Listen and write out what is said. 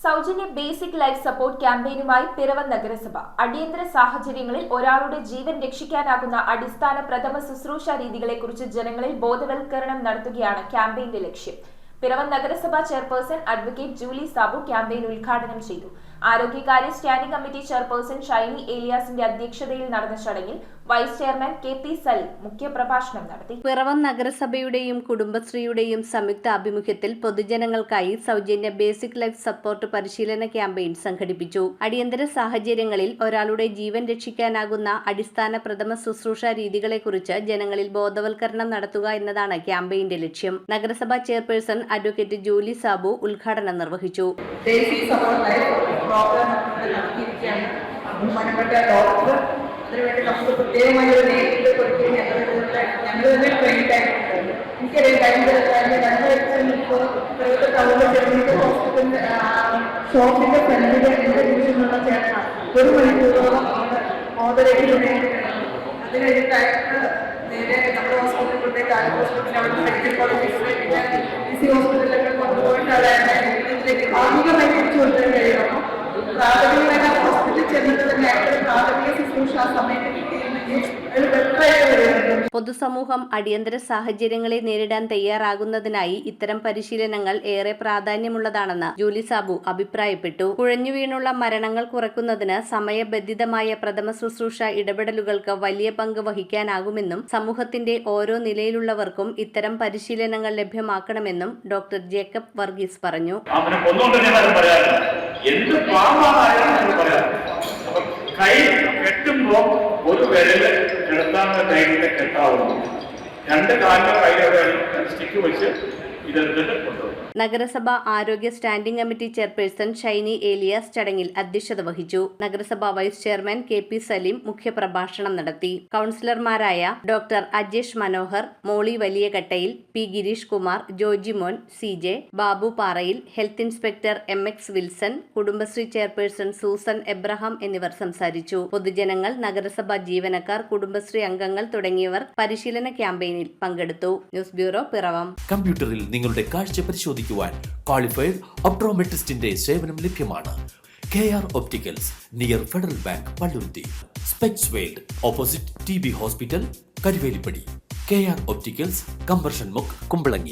സൗജന്യ basic life support ക്യാമ്പയിനുമായി Piravom നഗരസഭ. അടിയന്തര സാഹചര്യങ്ങളിൽ ഒരാളുടെ ജീവൻ രക്ഷിക്കാനാകുന്ന അടിസ്ഥാന പ്രഥമ ശുശ്രൂഷ രീതികളെക്കുറിച്ച് ജനങ്ങളിൽ ബോധവൽക്കരണം നടത്തുകയാണ് ക്യാമ്പയിന്റെ ലക്ഷ്യം. പിറവം നഗരസഭ chairperson advocate Julie Sabu campaign ഉദ്ഘാടനം ചെയ്തു. ആരോഗ്യകാര്യ സ്റ്റാൻഡിംഗ് കമ്മിറ്റി ചെയർപേഴ്സൺ ഷൈനി ഏലിയാസിന്റെ അധ്യക്ഷതയിൽ നടന്ന ചടങ്ങിൽ വൈസ് ചെയർമാൻ കെ.പി. സലീം മുഖ്യപ്രഭാഷണം നടത്തി. പിറവം നഗരസഭയുടെയും കുടുംബശ്രീയുടെയും സംയുക്ത ആഭിമുഖ്യത്തിൽ പൊതുജനങ്ങൾക്കായി സൗജന്യ ബേസിക് ലൈഫ് സപ്പോർട്ട് പരിശീലന ക്യാമ്പയിൻ സംഘടിപ്പിച്ചു. അടിയന്തര സാഹചര്യങ്ങളിൽ ഒരാളുടെ ജീവൻ രക്ഷിക്കാനാകുന്ന അടിസ്ഥാന പ്രഥമ ശുശ്രൂഷ രീതികളെക്കുറിച്ച് ജനങ്ങളിൽ ബോധവൽക്കരണം നടത്തുക എന്നതാണ് ക്യാമ്പയിന്റെ ലക്ഷ്യം. നഗരസഭാ ചെയർപേഴ്സൺ അഡ്വക്കേറ്റ് ജൂലി സാബു ഉദ്ഘാടനം നിർവഹിച്ചു. ബഹുമാനപ്പെട്ട ഡോക്ടർ അതിനുവേണ്ടി നമുക്ക് പ്രത്യേകമായ ഒരു നേതൃത്വം കൊടുക്കുകയും ഞങ്ങൾ തന്നെ ട്രെയിൻഡ് ആയിട്ടുണ്ട്. എനിക്കറിയാം ഹോസ്പിറ്റലിന്റെ ഷോപ്പിന്റെ ഫ്രണ്ടിൽ എന്റെ ഡിവിഷനുള്ള ചേട്ടൻ 1 മണിക്കൂറോളം മോദരേറ്റിലൂടെ അതിനായിട്ട് നേരെ നമ്മുടെ ഹോസ്പിറ്റലിലേക്ക് ഹോസ്പിറ്റലിൽ അവിടെ മെഡിക്കൽ കോളേജ് ഹോസ്പിറ്റലിലൊക്കെ കൊണ്ടുപോയിട്ട് ഇതിലേക്ക് ഭാഗികമായി തിരിച്ചു കൊണ്ടുവരാൻ കഴിയണം. പ്രാഥമികമായ ഹോസ്പിറ്റലിൽ ചെന്നിട്ട് തന്നെ പ്രാഥമിക ശുശ്രൂഷ ആ സമയത്ത് കിട്ടിയിരുന്നെങ്കിൽ അത് ബെറ്ററായിട്ട് വരുന്നുണ്ട്. പൊതുസമൂഹം അടിയന്തര സാഹചര്യങ്ങളെ നേരിടാൻ തയ്യാറാകുന്നതിനായി ഇത്തരം പരിശീലനങ്ങൾ ഏറെ പ്രാധാന്യമുള്ളതാണെന്ന് ജൂലി സാബു അഭിപ്രായപ്പെട്ടു. കുഴഞ്ഞുവീണുള്ള മരണങ്ങൾ കുറയ്ക്കുന്നതിന് സമയബന്ധിതമായ പ്രഥമ ശുശ്രൂഷ ഇടപെടലുകൾക്ക് വലിയ പങ്ക് വഹിക്കാനാകുമെന്നും സമൂഹത്തിന്റെ ഓരോ നിലയിലുള്ളവർക്കും ഇത്തരം പരിശീലനങ്ങൾ ലഭ്യമാക്കണമെന്നും ഡോക്ടർ ജേക്കബ് വർഗീസ് പറഞ്ഞു. കൈ കെട്ടുമ്പോ ഒരു വിരല് കിടത്താനുള്ള ടൈമിന്റെ കെട്ടാവുന്നു. 2 കാലിന്റെ കൈയോടെ സ്റ്റിക്ക് വെച്ച് ഇതെടുത്തിട്ട് കൊണ്ടുപോകും. നഗരസഭ ആരോഗ്യ standing committee chairperson Shiny Elias ചടങ്ങിൽ അധ്യക്ഷത വഹിച്ചു. നഗരസഭ വൈസ് ചെയർമാൻ കെ.പി. സലീം മുഖ്യപ്രഭാഷണം നടത്തി. കൌൺസിലർമാരായ ഡോക്ടർ അജേഷ് മനോഹർ, മോളി വലിയകട്ടയിൽ, പി. ഗിരീഷ് കുമാർ, ജോജിമോൻ, CJ, ബാബു പാറയിൽ, health inspector M.X. Wilson, Kudumbashree chairperson Susan Abraham എന്നിവർ സംസാരിച്ചു. പൊതുജനങ്ങൾ, നഗരസഭാ ജീവനക്കാർ, കുടുംബശ്രീ അംഗങ്ങൾ തുടങ്ങിയവർ പരിശീലന ക്യാമ്പയിനിൽ പങ്കെടുത്തു. News bureau, Piravom. കമ്പ്യൂട്ടറിൽ നിങ്ങളുടെ കാഴ്ച പരിശോധിക്കുവാൻ ക്വാളിഫൈഡ് ഒപ്ട്രോമെട്രിസ്റ്റിന്റെ സേവനം ലഭ്യമാണ്. KR Opticals, near Federal Bank, Palluruthy. Specs World, opposite TB hospital, Karuvelippady. KR Opticals, കമ്പർഷൻ മുക്ക്, കുമ്പളങ്ങി.